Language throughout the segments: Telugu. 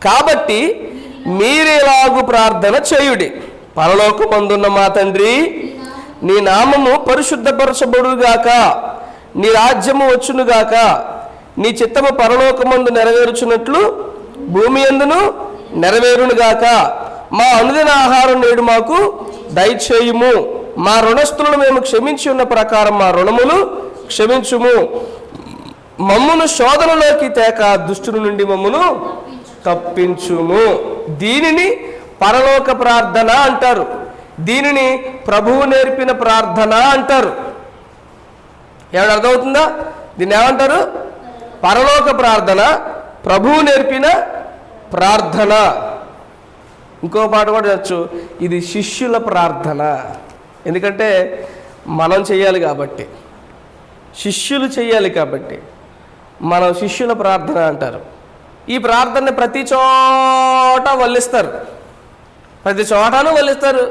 కాబట్టి మీరేలాగు ప్రార్థన చేయుడి. పరలోకమందున్న మా తండ్రి, నీ నామము పరిశుద్ధపరచబడుగాక, నీ రాజ్యము వచ్చునుగాక, నీ చిత్తము పరలోకమందు నెరవేర్చున్నట్లు భూమి యందును నెరవేరునుగాక. మా అనుదిన ఆహారం నేడు మాకు దయచేయుము. మా రుణస్థులను మేము క్షమించి ఉన్న ప్రకారం మా రుణములు క్షమించుము. మమ్మును శోధనలోకి తేక దుష్టుని నుండి మమ్మును తప్పించుము. దీనిని పరలోక ప్రార్థన అంటారు. దీనిని ప్రభువు నేర్పిన ప్రార్థన అంటారు. ఏమైనా అర్థమవుతుందా? దీన్ని ఏమంటారు? పరలోక ప్రార్థన, ప్రభువు నేర్పిన ప్రార్థన. ఇంకో పాట కూడా చెప్పచ్చు, ఇది శిష్యుల ప్రార్థన. ఎందుకంటే మనం చెయ్యాలి కాబట్టి, శిష్యులు చెయ్యాలి కాబట్టి మనం శిష్యుల ప్రార్థన అంటారు. ఈ ప్రార్థనని ప్రతి చోట వల్లిస్తారు, ప్రతి చోటను వల్లిస్తారు.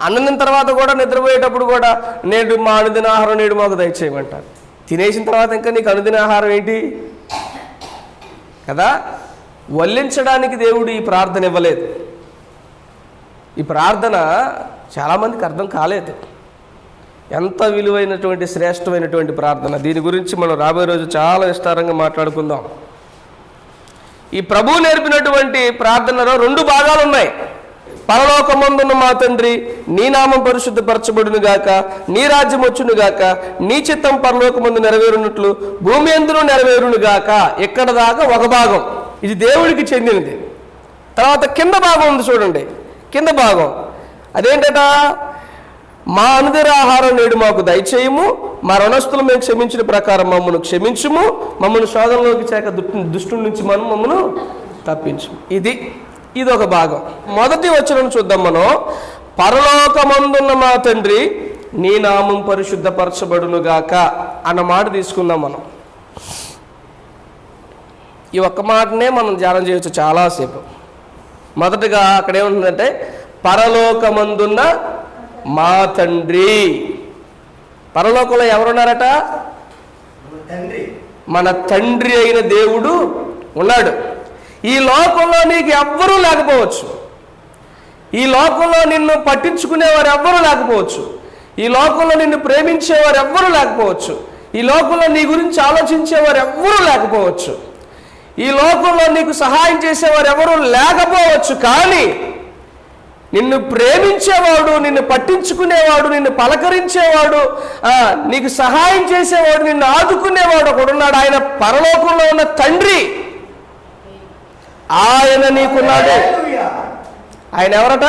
అన్నం తర్వాత కూడా నిద్రపోయేటప్పుడు కూడా నేడు మా అనుదిన ఆహారం నేడు మాకు దయచేయమంటారు. తినేసిన తర్వాత ఇంకా నీకు అనుదిన ఆహారం ఏంటి కదా? వల్లించడానికి దేవుడు ఈ ప్రార్థన ఇవ్వలేదు. ఈ ప్రార్థన చాలామందికి అర్థం కాలేదు. ఎంత విలువైనటువంటి శ్రేష్టమైనటువంటి ప్రార్థన. దీని గురించి మనం రాబోయే రోజు చాలా విస్తారంగా మాట్లాడుకుందాం. ఈ ప్రభువు నేర్పినటువంటి ప్రార్థనలో 2 భాగాలు ఉన్నాయి. పరలోకమందున్న మా తండ్రి, నీ నామం పరిశుద్ధపరచబడును గాక, నీ రాజ్యం వచ్చును గాక, నీ చిత్తం పరలోకమందు నెరవేరునట్లు భూమి యందును నెరవేరును గాక. ఇక్కడ దాకా ఒక భాగం, ఇది దేవుడికి చెందినది. తర్వాత కింద భాగం ఉంది చూడండి. కింద భాగం అదేంటట? మా అనుదిన ఆహారం నేడు మాకు దయచేయము, మా రుణస్థులు మేము క్షమించిన ప్రకారం మమ్మను క్షమించుము, మమ్మల్ని శోధనలోకి చేక దుష్టుల నుంచి మమ్మను తప్పించుము. ఇది ఒక భాగం. మొదటి వచనం చూద్దాం మనం. పరలోకమందున్న మా తండ్రి, నీ నామం పరిశుద్ధపరచబడునుగాక అన్న మాట తీసుకుందాం మనం. ఈ ఒక్క మాటనే మనం ధ్యానం చేయొచ్చు చాలాసేపు. మొదటగా అక్కడ ఏముంటుందంటే, పరలోకమందున్న మా తండ్రి. పరలోకంలో ఎవరున్నారట? మన తండ్రి అయిన దేవుడు ఉన్నాడు. ఈ లోకంలో నీకు ఎవ్వరూ లేకపోవచ్చు, ఈ లోకంలో నిన్ను పట్టించుకునేవారు ఎవ్వరూ లేకపోవచ్చు, ఈ లోకంలో నిన్ను ప్రేమించేవారు ఎవ్వరూ లేకపోవచ్చు, ఈ లోకంలో నీ గురించి ఆలోచించేవారు ఎవ్వరూ లేకపోవచ్చు, ఈ లోకంలో నీకు సహాయం చేసేవారు ఎవరూ లేకపోవచ్చు. కానీ నిన్ను ప్రేమించేవాడు, నిన్ను పట్టించుకునేవాడు, నిన్ను పలకరించేవాడు, నీకు సహాయం చేసేవాడు, నిన్ను ఆదుకునేవాడు ఒకడున్నాడు. ఆయన పరలోకంలో ఉన్న తండ్రి. ఆయన నీకున్నాడు. ఆయన ఎవరట?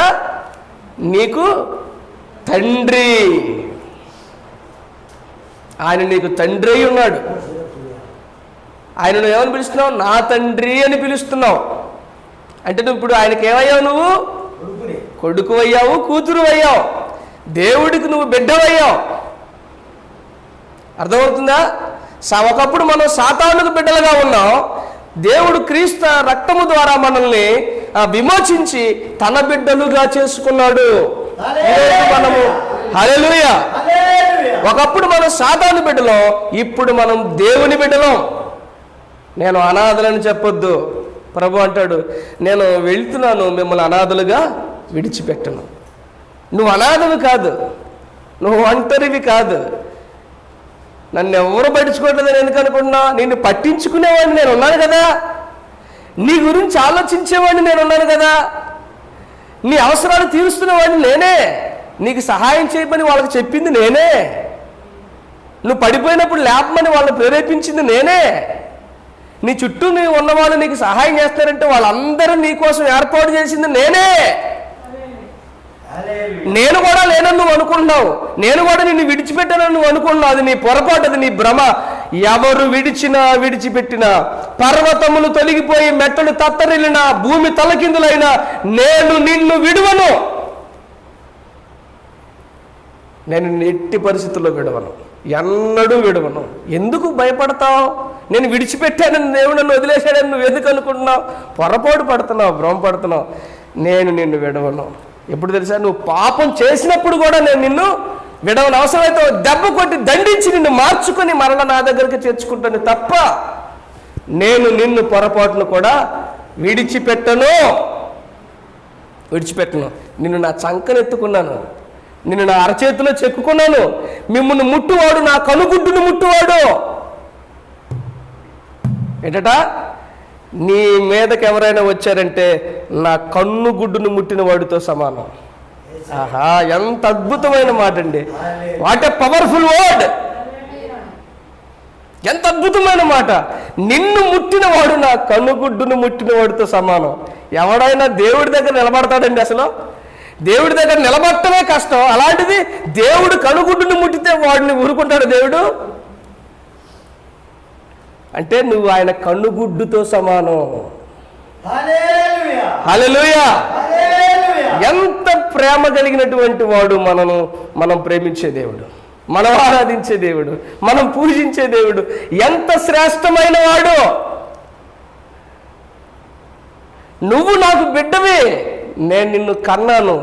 నీకు తండ్రి. ఆయన నీకు తండ్రి అయి ఉన్నాడు. ఆయన నువ్వు ఏమని పిలుస్తున్నావు? నా తండ్రి అని పిలుస్తున్నావు. అంటే నువ్వు ఇప్పుడు ఆయనకి ఏమయ్యావు? నువ్వు కొడుకు అయ్యావు, కూతురు అయ్యావు, దేవుడికి నువ్వు బిడ్డవయ్యావు. అర్థమవుతుందా? ఒకప్పుడు మనం సాతానుకు బిడ్డలుగా ఉన్నాం. దేవుడు క్రీస్తు రక్తము ద్వారా మనల్ని విమోచించి తన బిడ్డలుగా చేసుకున్నాడు. మనము హల్లెలూయా. ఒకప్పుడు మనం సాతాను బిడ్డలం, ఇప్పుడు మనం దేవుని బిడ్డలం. నేను అనాథలని చెప్పొద్దు. ప్రభు అంటాడు, నేను వెళ్తున్నాను, మిమ్మల్ని అనాథలుగా విడిచిపెట్టను. నువ్వు అనాథవి కాదు, నువ్వు ఒంటరివి కాదు. నన్ను ఎవరు పట్టించుకోవట్లేదని ఎందుకు అనుకుంటున్నావు? నిన్ను పట్టించుకునేవాడిని నేను ఉన్నాను కదా, నీ గురించి ఆలోచించేవాడిని నేను ఉన్నాను కదా, నీ అవసరాలు తీరుస్తున్నవాడిని నేనే, నీకు సహాయం చేయమని వాళ్ళకి చెప్పింది నేనే, నువ్వు పడిపోయినప్పుడు లేపమని వాళ్ళని ప్రేరేపించింది నేనే, నీ చుట్టూ నీ ఉన్నవాళ్ళు నీకు సహాయం చేస్తారంటే వాళ్ళందరూ నీ కోసం ఏర్పాటు చేసింది నేనే. నేను కూడా లేనని నువ్వు అనుకుంటున్నావు, నేను కూడా నిన్ను విడిచిపెట్టానని నువ్వు అనుకుంటున్నావు. అది నీ పొరపాటు, అది నీ భ్రమ. ఎవరు విడిచినా విడిచిపెట్టినా, పర్వతములు తొలగిపోయి మెట్టలు తత్తరిల్లినా, భూమి తలకిందులైనా నేను నిన్ను విడువను. నేను ఎట్టి పరిస్థితుల్లో విడవను, ఎన్నడూ విడవను. ఎందుకు భయపడతావు? నేను విడిచిపెట్టానని దేవుడు నన్ను వదిలేశాడని నువ్వు ఎందుకు అనుకుంటున్నావు? పొరపాటు పడుతున్నావు, భ్రమపడుతున్నావు. నేను నిన్ను విడవను. ఎప్పుడు తెలుసా? నువ్వు పాపం చేసినప్పుడు కూడా నేను నిన్ను విడవను. అవసరమైతే దెబ్బ కొట్టి దండించి నిన్ను మార్చుకొని మరల నా దగ్గరికి చేర్చుకుంటాను తప్ప నేను నిన్ను పొరపాటును కూడా విడిచిపెట్టను. నిన్ను నా చంకనెత్తుకున్నాను, నిన్ను నా అరచేతిలో చెక్కుకున్నాను. మిమ్మల్ని ముట్టువాడు నా కనుగుడ్డును ముట్టువాడు. ఏంటట? నీ మీదకి ఎవరైనా వచ్చారంటే నా కన్నుగుడ్డును ముట్టిన వాడితో సమానం. ఆహా, ఎంత అద్భుతమైన మాట అండి! What a powerful word! ఎంత అద్భుతమైన మాట! నిన్ను ముట్టిన వాడు నా కన్నుగుడ్డును ముట్టిన వాడితో సమానం. ఎవడైనా దేవుడి దగ్గర నిలబడతాడండి? అసలు దేవుడి దగ్గర నిలబడటమే కష్టం. అలాంటిది దేవుడు కనుగుడ్డును ముట్టితే వాడిని ఊరుకుంటాడు దేవుడు? అంటే నువ్వు ఆయన కన్నుగుడ్డుతో సమానం. హల్లెలూయా! ఎంత ప్రేమ కలిగినటువంటి వాడు మనం ప్రేమించే దేవుడు, మనం ఆరాధించే దేవుడు, మనం పూజించే దేవుడు ఎంత శ్రేష్టమైన వాడు. నువ్వు నాకు బిడ్డవే, నేను నిన్ను కన్నాను.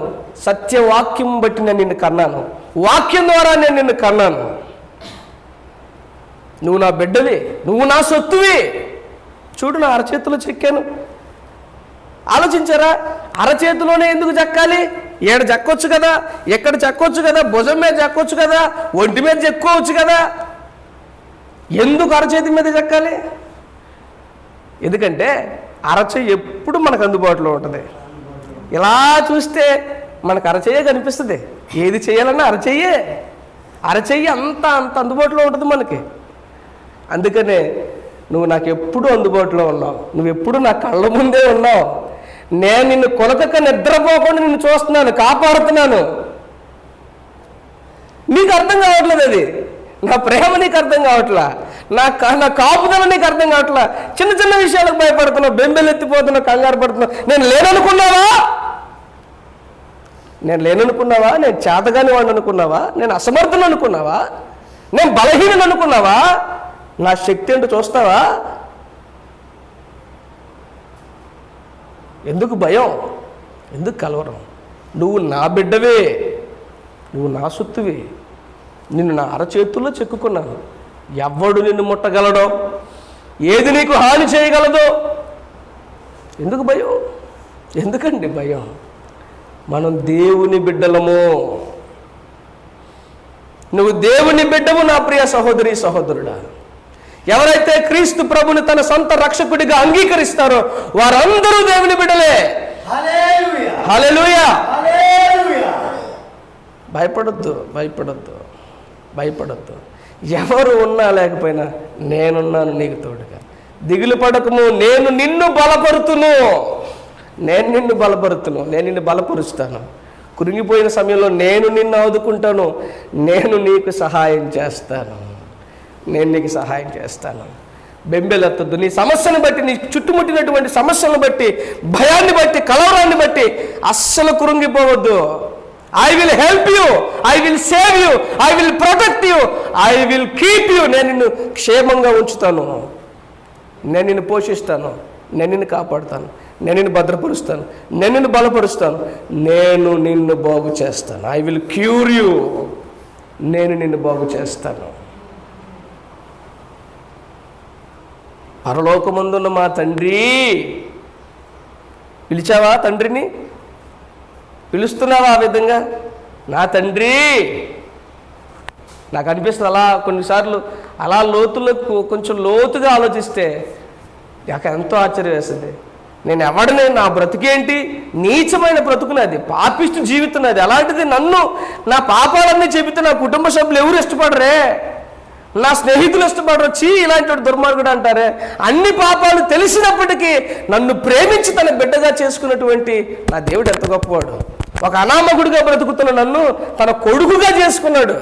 సత్యవాక్యం బట్టి నేను నిన్ను కన్నాను, వాక్యం ద్వారా నేను నిన్ను కన్నాను. నువ్వు నా బిడ్డవే, నువ్వు నా సొత్తువి. చూడు, నా అరచేతిలో చెక్కాను. ఆలోచించారా? అరచేతిలోనే ఎందుకు చెక్కాలి? ఏడ చెక్కొచ్చు కదా, ఎక్కడ చెక్కొచ్చు కదా, భుజం మీద చెక్కొచ్చు కదా, ఒంటి మీద చెక్కోవచ్చు కదా. ఎందుకు అరచేతి మీద చెక్కాలి? ఎందుకంటే అరచేయి ఎప్పుడు మనకు అందుబాటులో ఉంటుంది. ఇలా చూస్తే మనకు అరచేయే కనిపిస్తుంది. ఏది చేయాలన్నా అరచేయి అంత అందుబాటులో ఉంటుంది మనకి. అందుకనే నువ్వు నాకు ఎప్పుడు అందుబాటులో ఉన్నావు, నువ్వు ఎప్పుడు నా కళ్ళ ముందే ఉన్నావు. నేను నిన్ను కొలకక నిద్రపోకుండా నిన్ను చూస్తున్నాను, కాపాడుతున్నాను. నీకు అర్థం కావట్లేదు అది. నా ప్రేమ నీకు అర్థం కావట్లా, నా కాపుదల నీకు అర్థం కావట్లా. చిన్న చిన్న విషయాలకు భయపడుతున్నావు, బెంబెలెత్తిపోతున్నావు, కంగారు పడుతున్నావు. నేను లేననుకున్నావా? నేను చేతగాని వాడిని అనుకున్నావా? నేను అసమర్థులు అనుకున్నావా? నేను బలహీనను అనుకున్నావా? నా శక్తి ఏంటో చూస్తావా? ఎందుకు భయం? ఎందుకు కలవరం? నువ్వు నా బిడ్డవే, నువ్వు నా సొత్తువే. నిన్ను నా అరచేతుల్లో చెక్కుకున్నాను. ఎవ్వడు నిన్ను ముట్టగలడో, ఏది నీకు హాని చేయగలదో? ఎందుకు భయం? ఎందుకండి భయం? మనం దేవుని బిడ్డలము. నువ్వు దేవుని బిడ్డవు నా ప్రియ సహోదరి సహోదరుడా. ఎవరైతే క్రీస్తు ప్రభుని తన సొంత రక్షకుడిగా అంగీకరిస్తారో వారందరూ దేవుని బిడ్డలే. హల్లెలూయా! భయపడొద్దు. ఎవరు ఉన్నా లేకపోయినా నేనున్నాను నీకు తోడుగా. దిగులు పడకము, నేను నిన్ను బలపరుతును. నేను నిన్ను బలపరుస్తాను. కురింగిపోయిన సమయంలో నేను నిన్ను ఆదుకుంటాను. నేను నీకు సహాయం చేస్తాను. బెంబెలెత్తద్దు. నీ సమస్యను బట్టి, నీ చుట్టుముట్టినటువంటి సమస్యలను బట్టి, భయాన్ని బట్టి, కలవరాన్ని బట్టి అస్సలు కురింగిపోవద్దు. I will help you, I will save you, I will protect you, I will keep you. నేను నిన్ను క్షేమంగా ఉంచుతాను, నేను నిన్ను పోషిస్తాను, నేను నిన్ను కాపాడుతాను, నేను నిన్ను భద్రపరుస్తాను, నేను నిన్ను బలపరుస్తాను, నేను నిన్ను బాగు చేస్తాను. I will cure you. నేను నిన్ను బాగు చేస్తాను. పరలోకమందున్న మా తండ్రి, పిలిచావా? తండ్రిని పిలుస్తున్నావా ఆ విధంగా? నా తండ్రి. నాకు అనిపిస్తుంది అలా కొన్నిసార్లు అలా కొంచెం లోతుగా ఆలోచిస్తే నాకు ఎంతో ఆశ్చర్యం వేస్తుంది. నేను ఎవడిని, నా బ్రతుకేంటి? నీచమైన బ్రతుకున్నది, పాపిష్టి జీవితం అది. అలాంటిది నన్ను, నా పాపాలన్నీ చెబితే నా కుటుంబ సభ్యులు ఎవరు ఇష్టపడరే, నా స్నేహితులు ఇష్టపడరు. ఇలాంటి దుర్మార్గుడు అంటారే. అన్ని పాపాలు తెలిసినప్పటికీ నన్ను ప్రేమించి తన బిడ్డగా చేసుకున్నటువంటి నా దేవుడు ఎంత గొప్పవాడు. ఒక అనామకుడిగా బ్రతుకుతున్న నన్ను తన కొడుకుగా చేసుకున్నాడు,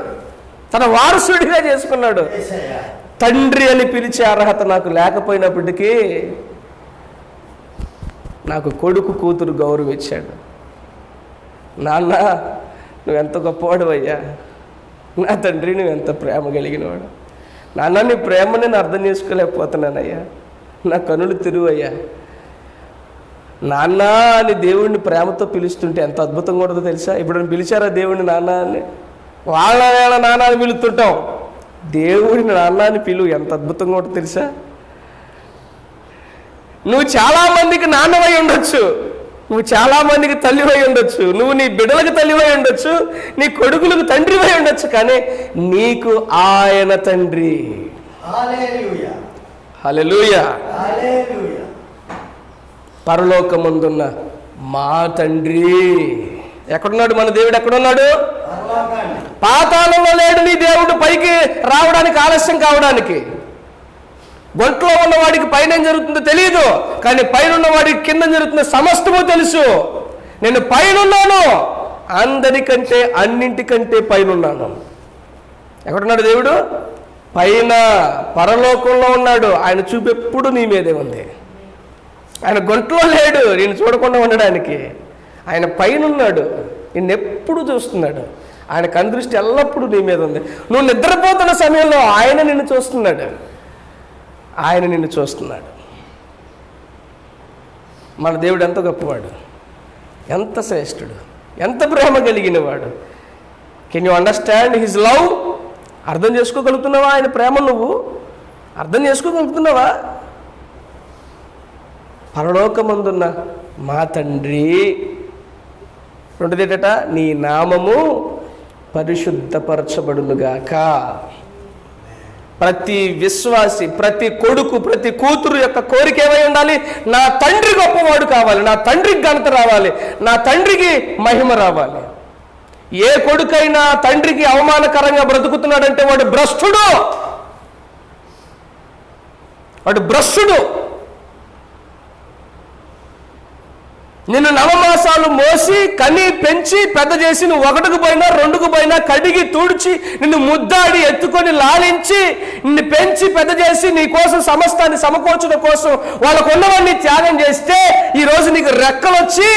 తన వారసుడిగా చేసుకున్నాడు. తండ్రి అని పిలిచే అర్హత నాకు లేకపోయినప్పటికీ నాకు కొడుకు కూతురు గౌరవం ఇచ్చాడు. నాన్న, నువ్వెంత గొప్పవాడు అయ్యా. నా తండ్రి, నువ్వెంత ప్రేమ కలిగినవాడు. నాన్న, నీ ప్రేమని నేను అర్థం చేసుకోలేకపోతున్నానయ్యా. నా కనులు తిరువయ్యా. నాన్న అని దేవుడిని ప్రేమతో పిలుస్తుంటే ఎంత అద్భుతంగా ఉంటుందో తెలుసా? ఇప్పుడు పిలిచారా దేవుడిని నాన్న అని? వాళ్ళ నాన్న అని పిలుస్తుంటాం. దేవుడిని నాన్న అని పిలువు, ఎంత అద్భుతంగా ఉంటుందో తెలుసా? నువ్వు చాలా మందికి నాన్నవై ఉండొచ్చు, నువ్వు చాలా మందికి తల్లివై ఉండొచ్చు, నువ్వు నీ బిడ్డలకు తల్లివై ఉండొచ్చు, నీ కొడుకులకు తండ్రివై ఉండొచ్చు, కానీ నీకు ఆయన తండ్రి. హల్లెలూయా, హల్లెలూయా. హల్లెలూయా. పరలోకమందున్న మా తండ్రి. ఎక్కడున్నాడు మన దేవుడు? ఎక్కడున్నాడు? పరలోకాన్ని. పాతాళంలో లేడు నీ దేవుడు. పైకి రావడానికి ఆలస్యం కావడానికి. ఒంట్లో ఉన్నవాడికి పైన ఏం జరుగుతుందో తెలియదు, కానీ పైన ఉన్నవాడికి కింద జరుగుతున్న సమస్తము తెలుసు. నేను పైనున్నాను, అందరికంటే అన్నింటికంటే పైనున్నాను. ఎక్కడున్నాడు దేవుడు? పైన పరలోకంలో ఉన్నాడు. ఆయన చూపు ఎప్పుడు నీ మీదే ఉంది. ఆయన గొంట్లో లేడు నేను చూడకుండా ఉండడానికి. ఆయన పైన ఉన్నాడు, నిన్నెప్పుడు చూస్తున్నాడు. ఆయన కనుదృష్టి ఎల్లప్పుడూ నీ మీద ఉంది. నువ్వు నిద్రపోతున్న సమయంలో ఆయన నిన్ను చూస్తున్నాడు. ఆయన నిన్ను చూస్తున్నాడు. మన దేవుడు ఎంత గొప్పవాడు, ఎంత శ్రేష్ఠుడు, ఎంత ప్రేమ కలిగిన వాడు. Can you understand his love? అర్థం చేసుకోగలుగుతున్నావా ఆయన ప్రేమ? నువ్వు అర్థం చేసుకోగలుగుతున్నావా? పరలోకమందున్న మా తండ్రి. రెండోదేటట, నీ నామము పరిశుద్ధపరచబడునుగాక. ప్రతి విశ్వాసి, ప్రతి కొడుకు, ప్రతి కూతురు యొక్క కోరిక ఏమై ఉండాలి? నా తండ్రి గొప్పవాడు కావాలి, నా తండ్రికి ఘనత రావాలి, నా తండ్రికి మహిమ రావాలి. ఏ కొడుకైనా తండ్రికి అవమానకరంగా బ్రతుకుతున్నాడంటే వాడు భ్రష్టుడు, వాడు భ్రష్టుడు. నిన్ను నవమాసాలు మోసి కని పెంచి పెద్ద చేసి నువ్వు 1కు పోయినా 2కు పోయినా కడిగి తుడిచి నిన్ను ముద్దాడి ఎత్తుకొని లాలించి నిన్ను పెంచి పెద్ద చేసి నీ కోసం సమస్తాన్ని సమకూర్చడం కోసం వాళ్ళకు ఉన్నవన్నీ త్యాగం చేస్తే ఈరోజు నీకు రెక్కలొచ్చి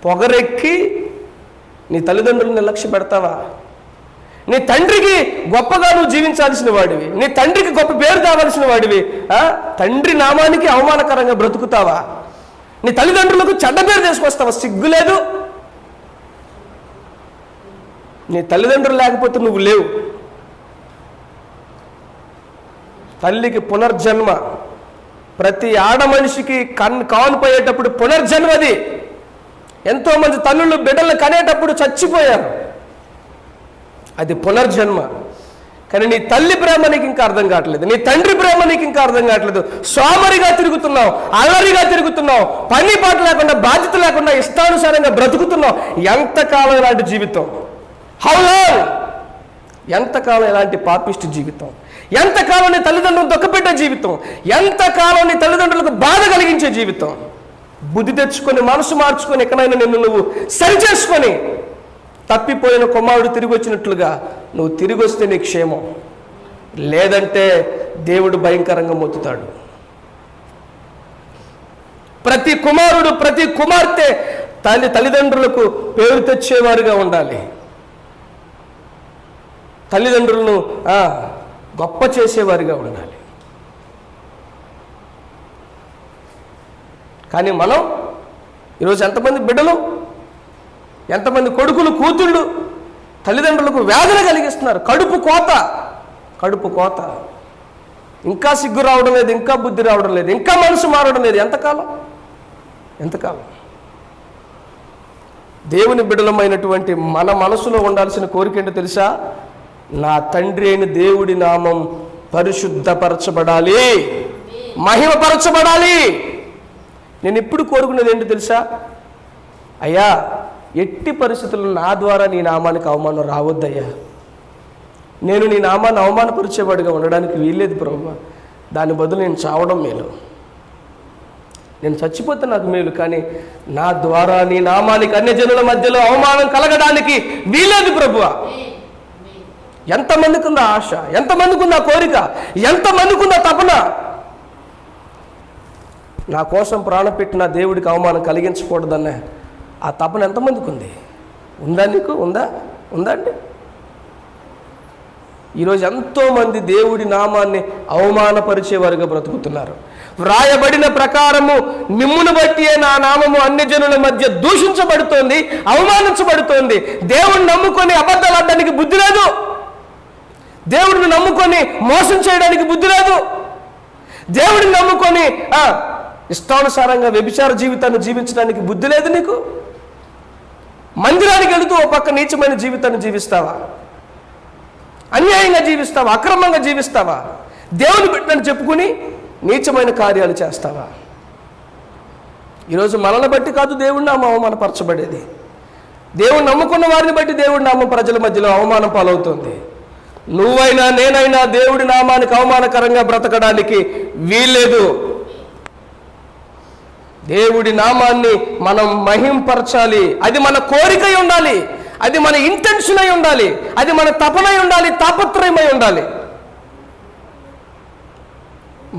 పొగరెక్కి నీ తల్లిదండ్రులను నిర్లక్ష్య పెడతావా? నీ తండ్రికి గొప్పగా నువ్వు జీవించాల్సిన వాడివి, నీ తండ్రికి గొప్ప పేరు కావాల్సిన వాడివి. తండ్రి నామానికి అవమానకరంగా బ్రతుకుతావా? నీ తల్లిదండ్రులకు చెడ్డ పేరు తీసుకొస్తావా? సిగ్గులేదు? నీ తల్లిదండ్రులు లేకపోతే నువ్వు లేవు. తల్లికి పునర్జన్మ. ప్రతి ఆడ మనిషికి కానుపోయేటప్పుడు పునర్జన్మది. ఎంతోమంది తల్లులు బిడ్డలు కనేటప్పుడు చచ్చిపోయారు, అది పునర్జన్మ. కానీ నీ తల్లి ప్రేమ నీకు ఇంకా అర్థం కావట్లేదు, నీ తండ్రి ప్రేమ నీకు ఇంకా అర్థం కావట్లేదు. సోమరిగా తిరుగుతున్నావు, అల్లరిగా తిరుగుతున్నావు, పని పాట లేకుండా, బాధ్యత లేకుండా ఇష్టానుసారంగా బ్రతుకుతున్నావు. ఎంతకాలం ఇలాంటి జీవితం? How long? ఎంతకాలం ఇలాంటి పాపిష్టి జీవితం? ఎంతకాలం నీ తల్లిదండ్రులు దుఃఖపెట్టే జీవితం? ఎంతకాలం నీ తల్లిదండ్రులకు బాధ కలిగించే జీవితం? బుద్ధి తెచ్చుకొని, మనసు మార్చుకొని, ఎక్కడైనా నిన్ను నువ్వు సరిచేసుకొని తప్పిపోయిన కుమారుడు తిరిగి వచ్చినట్లుగా నువ్వు తిరిగి వస్తే నీ క్షేమం, లేదంటే దేవుడు భయంకరంగా మొత్తుతాడు. ప్రతి కుమారుడు, ప్రతి కుమార్తె తల్లిదండ్రులకు పేరు తెచ్చేవారుగా ఉండాలి, తల్లిదండ్రులను గొప్ప చేసేవారుగా ఉండాలి. కానీ మనం ఈరోజు ఎంతమంది బిడ్డలు, ఎంతమంది కొడుకులు, కూతుళ్ళు తల్లిదండ్రులకు వేదన కలిగిస్తున్నారు. కడుపు కోత, కడుపు కోత. ఇంకా సిగ్గు రావడం లేదు, ఇంకా బుద్ధి రావడం లేదు, ఇంకా మనసు మారడం లేదు. ఎంతకాలం? ఎంతకాలం? దేవుని బిడ్డలమైనటువంటి మన మనసులో ఉండాల్సిన కోరిక ఏంటో తెలుసా? నా తండ్రి అయిన దేవుడి నామం పరిశుద్ధపరచబడాలి, మహిమపరచబడాలి. నేను ఇప్పుడు కోరుకునేది ఏంటో తెలుసా? అయ్యా, ఎట్టి పరిస్థితుల్లో నా ద్వారా నీ నామానికి అవమానం రావద్దయ్యా. నేను నీ నామాన్ని అవమానపరిచేవాడిగా ఉండడానికి వీల్లేదు ప్రభువా. దాని బదులు నేను చావడం మేలు, నేను చచ్చిపోతే నాకు మేలు, కానీ నా ద్వారా నీ నామానికి అన్యజనుల మధ్యలో అవమానం కలగడానికి వీల్లేదు ప్రభువా. ఎంతమందికి ఉందా ఆశ? ఎంతమందికి ఉందా కోరిక? ఎంతమందికి ఉందా తపన? నా కోసం ప్రాణం పెట్టిన దేవుడికి అవమానం కలిగించకూడదన్న ఆ తపన ఎంతమందికి ఉంది? ఉందా? నీకు ఉందా? ఉందా అండి? ఈరోజు ఎంతోమంది దేవుడి నామాన్ని అవమానపరిచేవారుగా బ్రతుకుతున్నారు. వ్రాయబడిన ప్రకారము మిమ్మును బట్టి నా నామము అన్యజనుల మధ్య దూషించబడుతోంది, అవమానించబడుతోంది. దేవుడిని నమ్ముకొని అబద్ధాలు ఆడడానికి బుద్ధి లేదు, దేవుడిని నమ్ముకొని మోసం చేయడానికి బుద్ధి లేదు, దేవుడిని నమ్ముకొని ఇష్టానుసారంగా వ్యభిచార జీవితాన్ని జీవించడానికి బుద్ధి లేదు నీకు? మందిరానికి వెళుతూ ఓ పక్క నీచమైన జీవితాన్ని జీవిస్తావా? అన్యాయంగా జీవిస్తావా? అక్రమంగా జీవిస్తావా? దేవుని బిడ్డని చెప్పుకుని నీచమైన కార్యాలు చేస్తావా? ఈరోజు మనల్ని బట్టి కాదు దేవుడి నామం అవమానపరచబడేది. దేవుడు నమ్ముకున్న వారిని బట్టి దేవుడి నామం ప్రజల మధ్యలో అవమానం పాలవుతుంది. నువ్వైనా నేనైనా దేవుడి నామానికి అవమానకరంగా బ్రతకడానికి వీల్లేదు. దేవుడి నామాన్ని మనం మహింపరచాలి. అది మన కోరికై ఉండాలి, అది మన ఇంటెన్షన్ అయి ఉండాలి, అది మన తపనై ఉండాలి, తాపత్రయమై ఉండాలి.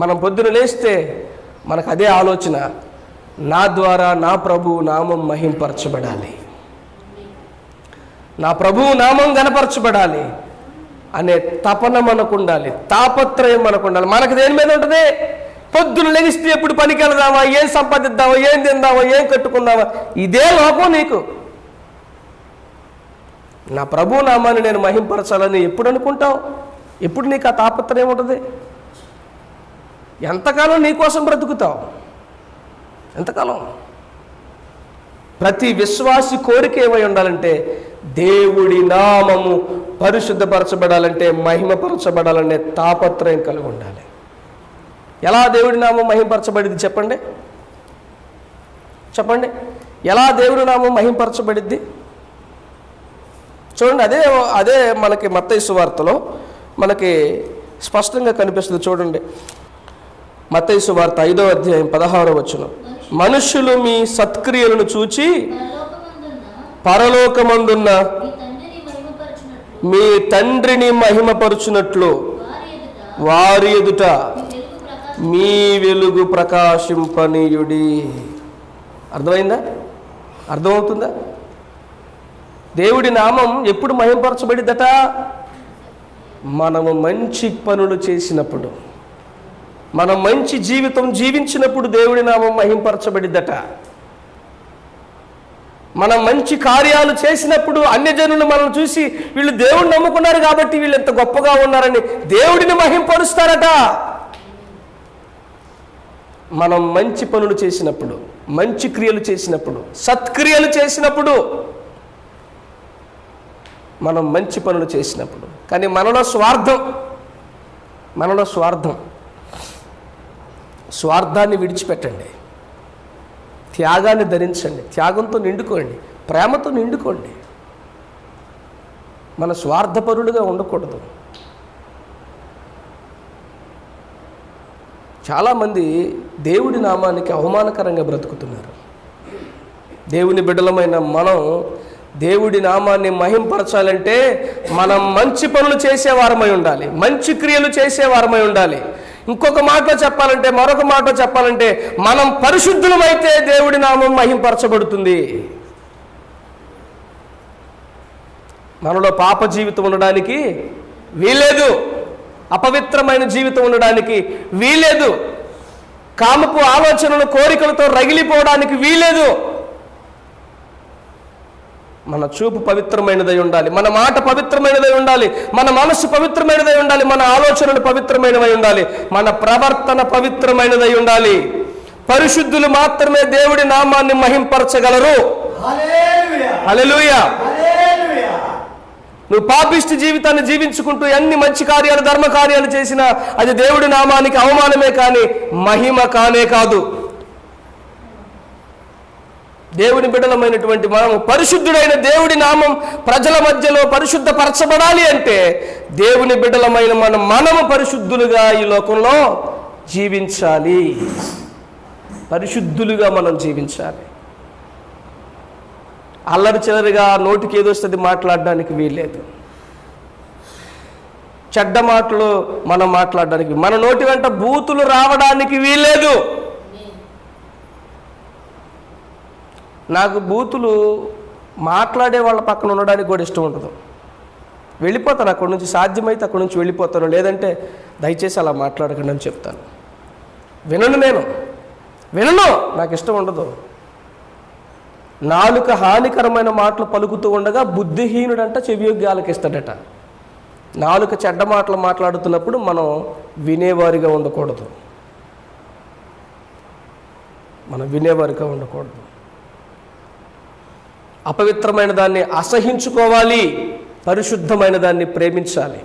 మనం పొద్దున లేస్తే మనకు అదే ఆలోచన, నా ద్వారా నా ప్రభువు నామం మహింపరచబడాలి, నా ప్రభువు నామం గణపరచబడాలి అనే తపన మనకు ఉండాలి, తాపత్రయం మనకు ఉండాలి. మనకు దేని మీద ఉంటుంది? పొద్దున లెగిస్తే ఎప్పుడు పనికి వెళదామా, ఏం సంపాదిద్దామా, ఏం తిందామా, ఏం కట్టుకుందామా, ఇదే లోకం నీకు. నా ప్రభు నామాన్ని నేను మహింపరచాలని ఎప్పుడు అనుకుంటావు? ఎప్పుడు నీకు ఆ తాపత్రయం ఉంటుంది? ఎంతకాలం నీకోసం బ్రతుకుతావు? ఎంతకాలం? ప్రతి విశ్వాసి కోరిక ఏమై ఉండాలంటే దేవుడి నామము పరిశుద్ధపరచబడాలంటే, మహిమపరచబడాలనే తాపత్రయం కలిగి ఉండాలి. ఎలా దేవుడి నామం మహింపరచబడిద్ది చెప్పండి? చెప్పండి, ఎలా దేవుడి నామం మహింపరచబడిద్ది? చూడండి, అదే మనకి మత్తయి సువార్తలో మనకి స్పష్టంగా కనిపిస్తుంది. చూడండి, మత్తయి సువార్త 5వ అధ్యాయం 16వ వచనం. మనుషులు మీ సత్క్రియలను చూచి పరలోకమందున్న మీ తండ్రిని మహిమపరచునట్లు వారి ఎదుట మీ వెలుగు ప్రకాశింపనీయుడి. అర్థమైందా? అర్థమవుతుందా? దేవుడి నామం ఎప్పుడు మహింపరచబడిద్దట? మనము మంచి పనులు చేసినప్పుడు, మనం మంచి జీవితం జీవించినప్పుడు దేవుడి నామం మహింపరచబడిద్దట. మనం మంచి కార్యాలు చేసినప్పుడు అన్యజనులు మనం చూసి వీళ్ళు దేవుడిని నమ్ముకున్నారు కాబట్టి వీళ్ళు ఎంత గొప్పగా ఉన్నారని దేవుడిని మహింపరుస్తారట. మనం మంచి పనులు చేసినప్పుడు, మంచి క్రియలు చేసినప్పుడు, సత్క్రియలు చేసినప్పుడు, మనం మంచి పనులు చేసినప్పుడు. కానీ మనలో స్వార్థాన్ని విడిచిపెట్టండి, త్యాగాన్ని ధరించండి, త్యాగంతో నిండుకోండి, ప్రేమతో నిండుకోండి. మన స్వార్థపరులుగా ఉండకూడదు. చాలామంది దేవుడి నామానికి అవమానకరంగా బ్రతుకుతున్నారు. దేవుని బిడ్డలమైన మనం దేవుడి నామాన్ని మహింపరచాలంటే మనం మంచి పనులు చేసేవారమై ఉండాలి, మంచి క్రియలు చేసేవారమై ఉండాలి. ఇంకొక మాటలో చెప్పాలంటే, మరొక మాటలో చెప్పాలంటే, మనం పరిశుద్ధులమైతే దేవుడి నామం మహింపరచబడుతుంది. మనలో పాప జీవితం ఉండడానికి వీలేదు, అపవిత్రమైన జీవితం ఉండడానికి వీలేదు, కామపు ఆలోచనలు కోరికలతో రగిలిపోవడానికి వీలేదు. మన చూపు పవిత్రమైనదై ఉండాలి, మన మాట పవిత్రమైనదై ఉండాలి, మన మనస్సు పవిత్రమైనదై ఉండాలి, మన ఆలోచనలు పవిత్రమైనవై ఉండాలి, మన ప్రవర్తన పవిత్రమైనదై ఉండాలి. పరిశుద్ధులు మాత్రమే దేవుడి నామాన్ని మహింపరచగలరు. హల్లెలూయా. నువ్వు పాపిష్టి జీవితాన్ని జీవించుకుంటూ ఎన్ని మంచి కార్యాలు, ధర్మ కార్యాలు చేసినా అది దేవుడి నామానికి అవమానమే కానీ మహిమ కానే కాదు. దేవుని బిడ్డలమైనటువంటి మనం పరిశుద్ధుడైన దేవుడి నామం ప్రజల మధ్యలో పరిశుద్ధపరచబడాలి అంటే దేవుని బిడ్డలమైన మనము పరిశుద్ధులుగా ఈ లోకంలో జీవించాలి. పరిశుద్ధులుగా మనం జీవించాలి. అల్లరి చిల్లరిగా నోటికి ఏదొస్తుంది మాట్లాడడానికి వీల్లేదు. చెడ్డ మాటలు మనం మాట్లాడడానికి, మన నోటి వెంట బూతులు రావడానికి వీల్లేదు. నాకు బూతులు మాట్లాడే వాళ్ళ పక్కన ఉండడానికి కూడా ఇష్టం ఉండదు. వెళ్ళిపోతాను అక్కడి నుంచి, సాధ్యమైతే అక్కడి నుంచి వెళ్ళిపోతాను. లేదంటే దయచేసి అలా మాట్లాడకండి అని చెప్తాను. వినను, నాకు ఇష్టం ఉండదు. నాలుక హానికరమైన మాటలు పలుకుతూ ఉండగా బుద్ధిహీనుడంట చెవియొగ్గి ఆలకిస్తాడట. నాలుక చెడ్డ మాటలు మాట్లాడుతున్నప్పుడు మనం వినేవారిగా ఉండకూడదు. మనం వినేవారుగా ఉండకూడదు. అపవిత్రమైన దాన్ని అసహించుకోవాలి, పరిశుద్ధమైన దాన్ని ప్రేమించాలి.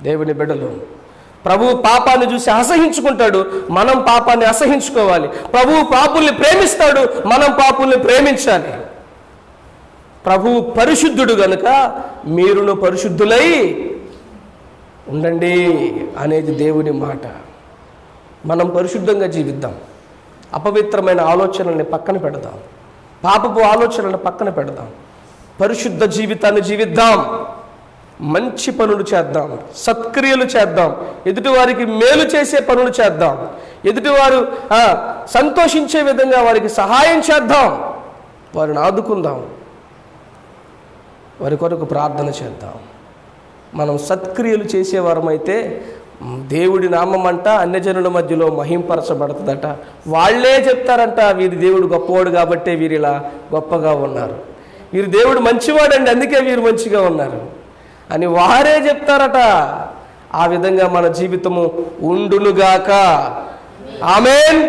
దేవుని బిడ్డలు, ప్రభువు పాపాన్ని చూసి అసహించుకుంటాడు, మనం పాపాన్ని అసహించుకోవాలి. ప్రభువు పాపుల్ని ప్రేమిస్తాడు, మనం పాపుల్ని ప్రేమించాలి. ప్రభువు పరిశుద్ధుడు గనుక మీరును పరిశుద్ధులై ఉండండి అనేది దేవుని మాట. మనం పరిశుద్ధంగా జీవిద్దాం. అపవిత్రమైన ఆలోచనల్ని పక్కన పెడదాం, పాపపు ఆలోచనలను పక్కన పెడదాం. పరిశుద్ధ జీవితాన్ని జీవిద్దాం. మంచి పనులు చేద్దాం, సత్క్రియలు చేద్దాం, ఎదుటివారికి మేలు చేసే పనులు చేద్దాం, ఎదుటివారు సంతోషించే విధంగా వారికి సహాయం చేద్దాం, వారిని ఆదుకుందాం, వారి కొరకు ప్రార్థన చేద్దాం. మనం సత్క్రియలు చేసేవారమైతే దేవుడి నామమంట అన్యజనుల మధ్యలో మహింపరచబడుతుందట. వాళ్ళే చెప్తారంట, వీరి దేవుడు గొప్పవాడు కాబట్టే వీరు ఇలా గొప్పగా ఉన్నారు, వీరి దేవుడు మంచివాడండి అందుకే వీరు మంచిగా ఉన్నారు అని వారే చెప్తారట. ఆ విధంగా మన జీవితము ఉండునుగాక. ఆమేన్.